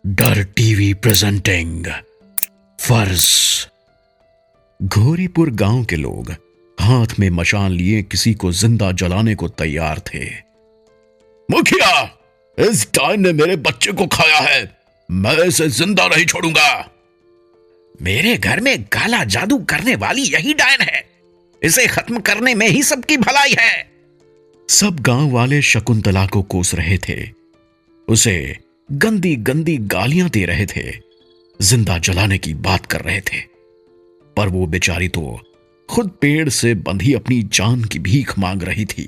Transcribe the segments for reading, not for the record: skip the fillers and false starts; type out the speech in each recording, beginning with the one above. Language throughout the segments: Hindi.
डर टीवी प्रेजेंटिंग फर्ज। घोरीपुर गांव के लोग हाथ में मशाल लिए किसी को जिंदा जलाने को तैयार थे। मुखिया, इस डायन ने मेरे बच्चे को खाया है, मैं इसे जिंदा नहीं छोड़ूंगा। मेरे घर में काला जादू करने वाली यही डायन है, इसे खत्म करने में ही सबकी भलाई है। सब गांव वाले शकुंतला को कोस रहे थे, उसे गंदी गंदी गालियां दे रहे थे, जिंदा जलाने की बात कर रहे थे। पर वो बेचारी तो खुद पेड़ से बंधी अपनी जान की भीख मांग रही थी,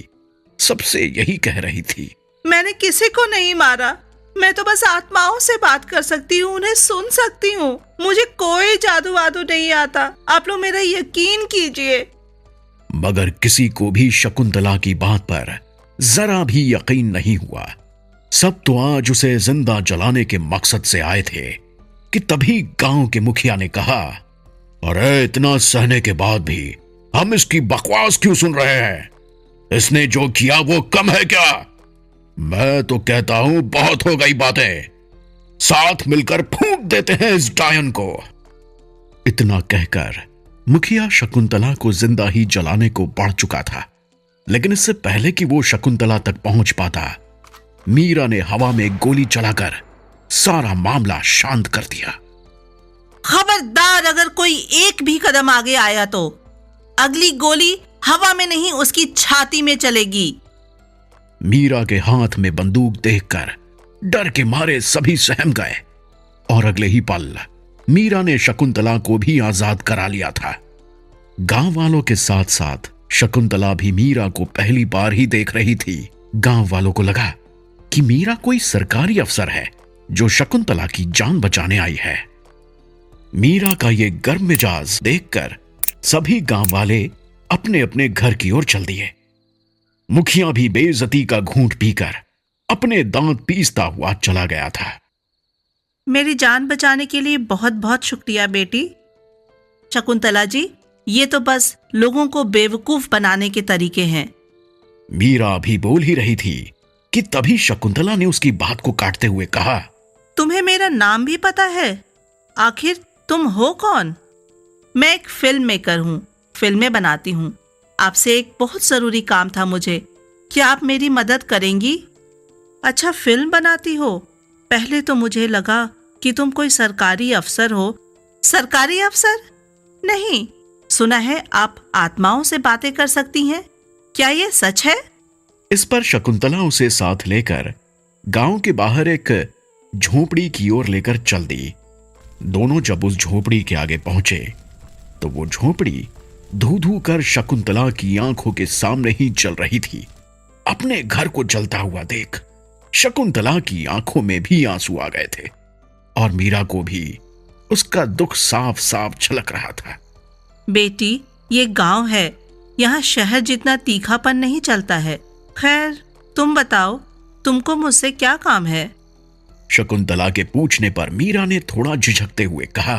सबसे यही कह रही थी, मैंने किसी को नहीं मारा, मैं तो बस आत्माओं से बात कर सकती हूँ, उन्हें सुन सकती हूँ, मुझे कोई जादू वादू नहीं आता, आप लोग मेरा यकीन कीजिए। मगर किसी को भी शकुंतला की बात पर जरा भी यकीन नहीं हुआ। सब तो आज उसे जिंदा जलाने के मकसद से आए थे कि तभी गांव के मुखिया ने कहा, अरे इतना सहने के बाद भी हम इसकी बकवास क्यों सुन रहे हैं? इसने जो किया वो कम है क्या? मैं तो कहता हूं बहुत हो गई बातें, साथ मिलकर फूंक देते हैं इस डायन को। इतना कहकर मुखिया शकुंतला को जिंदा ही जलाने को बढ़ चुका था, लेकिन इससे पहले कि वो शकुंतला तक पहुंच पाता, मीरा ने हवा में गोली चलाकर सारा मामला शांत कर दिया। खबरदार, अगर कोई एक भी कदम आगे आया तो अगली गोली हवा में नहीं, उसकी छाती में चलेगी। मीरा के हाथ में बंदूक देखकर डर के मारे सभी सहम गए और अगले ही पल मीरा ने शकुंतला को भी आजाद करा लिया था। गांव वालों के साथ साथ शकुंतला भी मीरा को पहली बार ही देख रही थी। गांव वालों को लगा कि मीरा कोई सरकारी अफसर है जो शकुंतला की जान बचाने आई है। मीरा का ये गर्म मिजाज देखकर सभी गांव वाले अपने अपने घर की ओर चल दिए। मुखिया भी बेइज्जती का घूंट पीकर अपने दांत पीसता हुआ चला गया था। मेरी जान बचाने के लिए बहुत बहुत शुक्रिया बेटी। शकुंतला जी, ये तो बस लोगों को बेवकूफ बनाने के तरीके हैं। मीरा भी बोल ही रही थी कि तभी शकुंतला ने उसकी बात को काटते हुए कहा, तुम्हें मेरा नाम भी पता है? आखिर तुम हो कौन? मैं एक फिल्म मेकर हूँ, फिल्में बनाती हूँ। आपसे एक बहुत जरूरी काम था मुझे, क्या आप मेरी मदद करेंगी? अच्छा, फिल्म बनाती हो? पहले तो मुझे लगा कि तुम कोई सरकारी अफसर हो। सरकारी अफसर? नहीं, सुना है आप आत्माओं से बातें कर सकती हैं, क्या ये सच है? इस पर शकुंतला उसे साथ लेकर गांव के बाहर एक झोपड़ी की ओर लेकर चल दी। दोनों जब उस झोपड़ी के आगे पहुंचे तो वो झोपड़ी धू धू कर शकुंतला की आंखों के सामने ही जल रही थी। अपने घर को जलता हुआ देख शकुंतला की आंखों में भी आंसू आ गए थे और मीरा को भी उसका दुख साफ साफ झलक रहा था। बेटी, ये गांव है, यहाँ शहर जितना तीखापन नहीं चलता है। खैर, तुम बताओ, तुमको मुझसे क्या काम है? शकुंतला के पूछने पर मीरा ने थोड़ा झिझकते हुए कहा,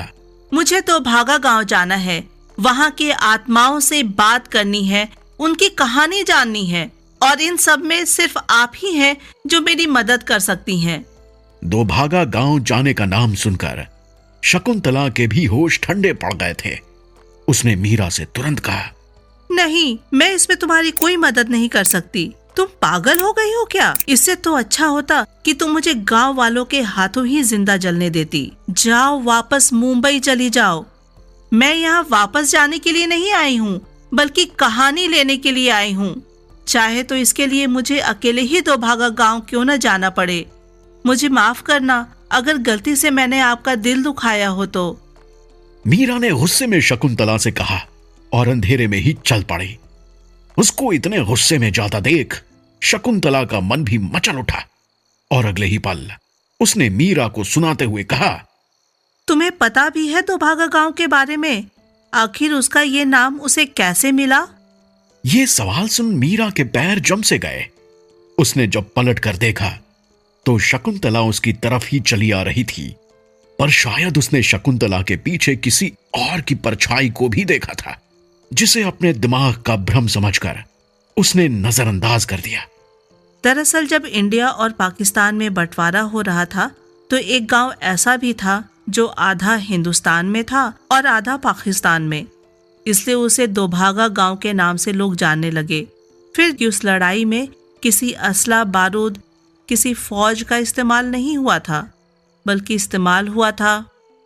मुझे तो भागा गांव जाना है, वहाँ के आत्माओं से बात करनी है, उनकी कहानी जाननी है, और इन सब में सिर्फ आप ही हैं जो मेरी मदद कर सकती हैं। दो भागा गांव जाने का नाम सुनकर शकुंतला के भी होश ठंडे पड़ गए थे। उसने मीरा से तुरंत कहा, नहीं, मैं इसमें तुम्हारी कोई मदद नहीं कर सकती। तुम पागल हो गई हो क्या? इससे तो अच्छा होता कि तुम मुझे गांव वालों के हाथों ही जिंदा जलने देती। जाओ, वापस मुंबई चली जाओ। मैं यहाँ वापस जाने के लिए नहीं आई हूँ, बल्कि कहानी लेने के लिए आई हूँ। चाहे तो इसके लिए मुझे अकेले ही दो भागा गांव क्यों न जाना पड़े। मुझे माफ करना अगर गलती से मैंने आपका दिल दुखाया हो तो। मीरा ने गुस्से में शकुंतला से कहा और अंधेरे में ही चल पड़ी। उसको इतने गुस्से में जाता देख शकुंतला का मन भी मचल उठा और अगले ही पल उसने मीरा को सुनाते हुए कहा, तुम्हें पता भी है दो भागा गांव के बारे में? आखिर उसका ये नाम उसे कैसे मिला? ये सवाल सुन मीरा के पैर जम से गए। उसने जब पलट कर देखा तो शकुंतला उसकी तरफ ही चली आ रही थी, पर शायद उसने शकुंतला के पीछे किसी और की परछाई को भी देखा था, जिसे अपने दिमाग का भ्रम समझकर उसने नजरअंदाज कर दिया। दरअसल जब इंडिया और पाकिस्तान में बंटवारा हो रहा था तो एक गांव ऐसा भी था जो आधा हिंदुस्तान में था और आधा पाकिस्तान में, इसलिए उसे दोभागा गांव के नाम से लोग जानने लगे। फिर उस लड़ाई में किसी असला बारूद, किसी फौज का इस्तेमाल नहीं हुआ था, बल्कि इस्तेमाल हुआ था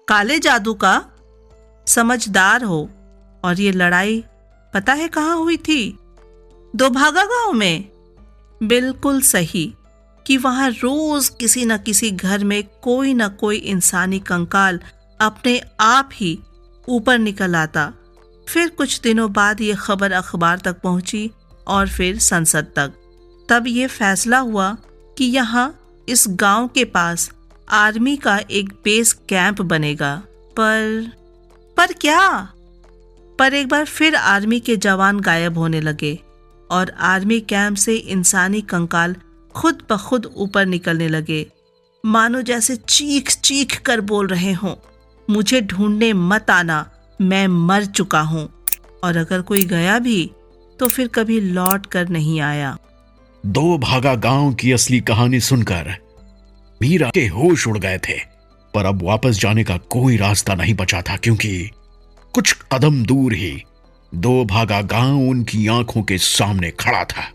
काले जादू का। समझदार हो। और ये लड़ाई पता है कहाँ हुई थी? दोभागा गांव में। बिल्कुल सही, कि वहां रोज किसी न किसी घर में कोई न कोई इंसानी कंकाल अपने आप ही ऊपर निकल आता। फिर कुछ दिनों बाद ये खबर अखबार तक पहुंची और फिर संसद तक। तब ये फैसला हुआ कि यहाँ इस गांव के पास आर्मी का एक बेस कैंप बनेगा। पर क्या? पर एक बार फिर आर्मी के जवान गायब होने लगे और आर्मी कैंप से इंसानी कंकाल खुद ब खुद ऊपर निकलने लगे, मानो जैसे चीख चीख कर बोल रहे हों, मुझे ढूंढने मत आना, मैं मर चुका हूं। और अगर कोई गया भी तो फिर कभी लौट कर नहीं आया। दोभागा गांव की असली कहानी सुनकर मीरा के होश उड़ गए थे, पर अब वापस जाने का कोई रास्ता नहीं बचा था, क्योंकि कुछ कदम दूर ही दोभागा गांव उनकी आंखों के सामने खड़ा था।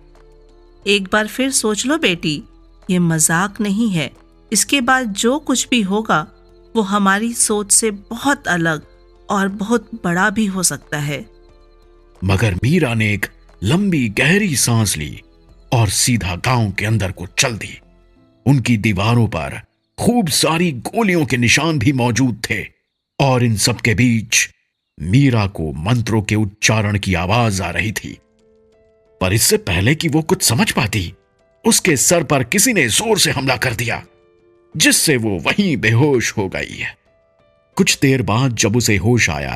एक बार फिर सोच लो बेटी, ये मजाक नहीं है। इसके बाद जो कुछ भी होगा वो हमारी सोच से बहुत अलग और बहुत बड़ा भी हो सकता है। मगर मीरा ने एक लंबी गहरी सांस ली और सीधा गांव के अंदर को चल दी। उनकी दीवारों पर खूब सारी गोलियों के निशान भी मौजूद थे और इन सब के बीच मीरा को मंत्रों के उच्चारण की आवाज आ रही थी। पर इससे पहले कि वो कुछ समझ पाती, उसके सर पर किसी ने जोर से हमला कर दिया, जिससे वो वहीं बेहोश हो गई। कुछ देर बाद जब उसे होश आया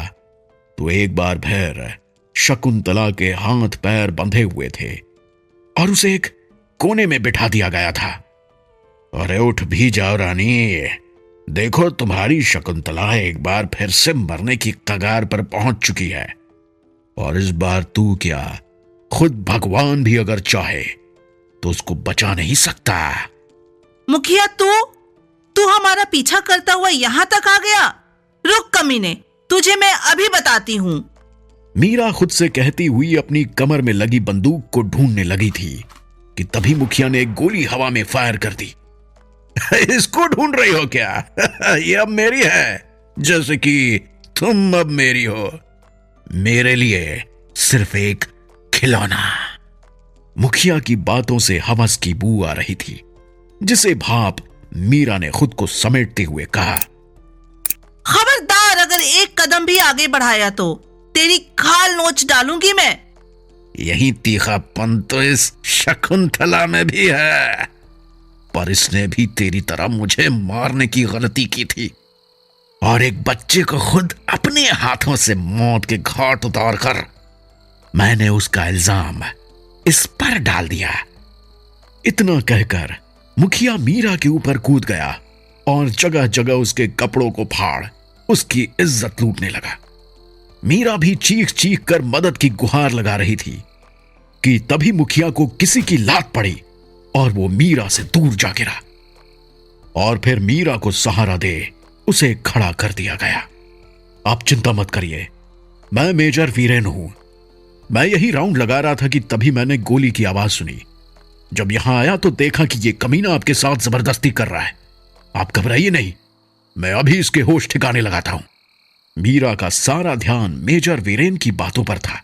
तो एक बार फिर शकुंतला के हाथ पैर बंधे हुए थे और उसे एक कोने में बिठा दिया गया था। अरे उठ भी जाओ रानी, देखो तुम्हारी शकुंतला एक बार फिर से मरने की कगार पर पहुंच चुकी है, और इस बार तू क्या, खुद भगवान भी अगर चाहे तो उसको बचा नहीं सकता। मुखिया, तू हमारा पीछा करता हुआ यहां तक आ गया? रुक कमीने, तुझे मैं अभी बताती हूं। मीरा खुद से कहती हुई अपनी कमर में लगी बंदूक को ढूंढने लगी थी कि तभी मुखिया ने एक गोली हवा में फायर कर दी। इसको ढूंढ रही हो क्या? ये अब मेरी है, जैसे कि तुम अब मेरी हो। मेरे लिए सिर्फ एक खिलौना। मुखिया की बातों से हवस की बू आ रही थी, जिसे भाप मीरा ने खुद को समेटते हुए कहा, खबरदार, अगर एक कदम भी आगे बढ़ाया तो तेरी खाल नोच डालूंगी मैं। यही तीखापन तो इस शकुंतला में भी है, पर इसने भी तेरी तरह मुझे मारने की गलती की थी और एक बच्चे को खुद अपने हाथों से मौत के घाट उतारकर मैंने उसका इल्जाम इस पर डाल दिया। इतना कहकर मुखिया मीरा के ऊपर कूद गया और जगह जगह उसके कपड़ों को फाड़ उसकी इज्जत लूटने लगा। मीरा भी चीख चीख कर मदद की गुहार लगा रही थी कि तभी मुखिया को किसी की लात पड़ी और वो मीरा से दूर जा गिरा, और फिर मीरा को सहारा दे उसे खड़ा कर दिया गया। आप चिंता मत करिए, मैं मेजर वीरेन हूं। मैं यही राउंड लगा रहा था कि तभी मैंने गोली की आवाज सुनी। जब यहां आया तो देखा कि ये कमीना आपके साथ जबरदस्ती कर रहा है। आप घबराइए नहीं, मैं अभी इसके होश ठिकाने लगाता हूं। मीरा का सारा ध्यान मेजर वीरेन की बातों पर था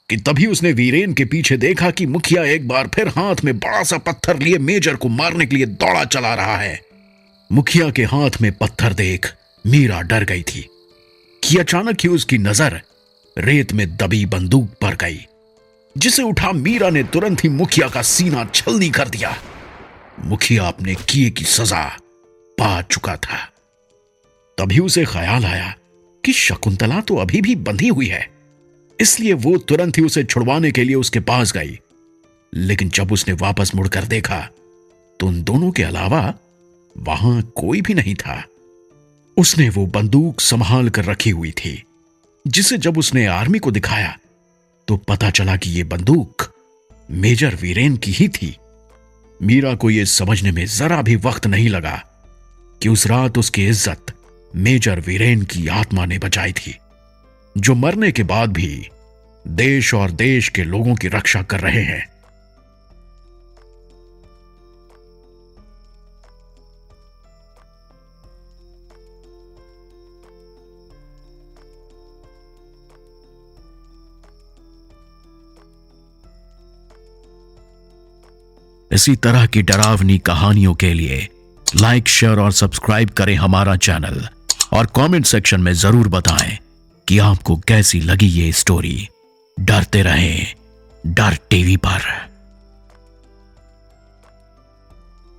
कि तभी उसने वीरेन के पीछे देखा कि मुखिया एक बार फिर हाथ में बड़ा सा पत्थर लिए मेजर को मारने के लिए दौड़ा चला रहा है। मुखिया के हाथ में पत्थर देख मीरा डर गई थी कि अचानक ही उसकी नजर रेत में दबी बंदूक पर गई, जिसे उठा मीरा ने तुरंत ही मुखिया का सीना छलनी कर दिया। मुखिया अपने किए की सजा पा चुका था। तभी उसे ख्याल आया कि शकुंतला तो अभी भी बंधी हुई है, इसलिए वो तुरंत ही उसे छुड़वाने के लिए उसके पास गई। लेकिन जब उसने वापस मुड़कर देखा तो उन दोनों के अलावा वहां कोई भी नहीं था। उसने वो बंदूक संभाल कर रखी हुई थी, जिसे जब उसने आर्मी को दिखाया तो पता चला कि यह बंदूक मेजर वीरेन की ही थी। मीरा को यह समझने में जरा भी वक्त नहीं लगा कि उस रात उसकी इज्जत मेजर वीरेन की आत्मा ने बचाई थी, जो मरने के बाद भी देश और देश के लोगों की रक्षा कर रहे हैं। इसी तरह की डरावनी कहानियों के लिए लाइक, शेयर और सब्सक्राइब करें हमारा चैनल और कमेंट सेक्शन में जरूर बताएं कि आपको कैसी लगी ये स्टोरी। डरते रहें डर टीवी पर।